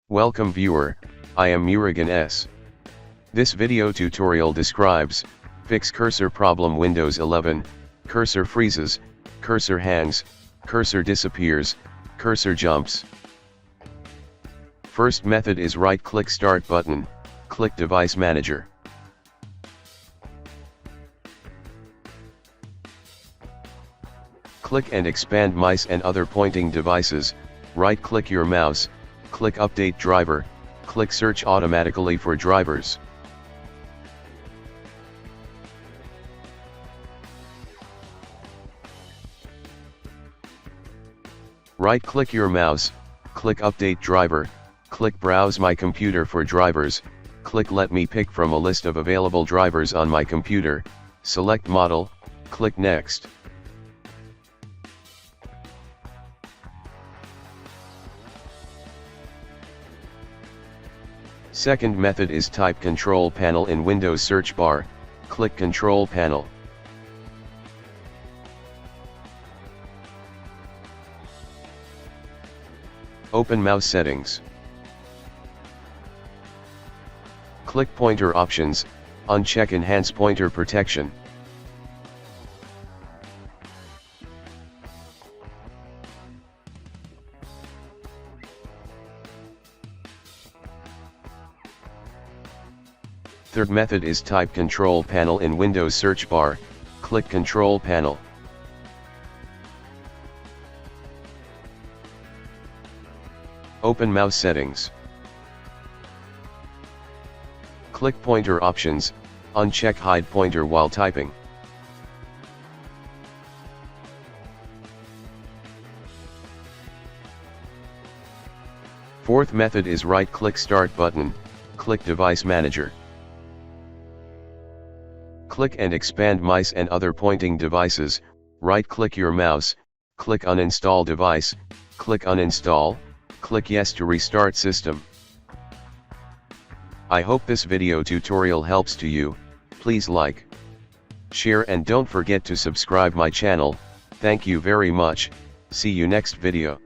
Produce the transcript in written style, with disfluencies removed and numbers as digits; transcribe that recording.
Welcome viewer, I am Murugan S. This video tutorial describes, fix cursor problem Windows 11, cursor freezes, cursor hangs, cursor disappears, cursor jumps. First method is right-click Start button, click Device Manager. Click and expand mice and other pointing devices, right-click your mouse, click Update Driver, click Search automatically for drivers. Right-click your mouse, click Update Driver, click Browse My Computer for drivers, click Let me pick from a list of available drivers on my computer, select Model, click Next. Second method is type Control Panel in Windows search bar, click Control Panel. Open Mouse Settings. Click Pointer Options, uncheck Enhance Pointer Protection. Third method is type Control Panel in Windows search bar, click Control Panel. Open Mouse Settings. Click Pointer Options, uncheck Hide Pointer while typing. Fourth method is right-click Start button, click Device Manager. Click and expand mice and other pointing devices, right-click your mouse, click Uninstall device, click Uninstall, click Yes to restart system. I hope this video tutorial helps to you. Please like, share and don't forget to subscribe my channel. Thank you very much. See you next video.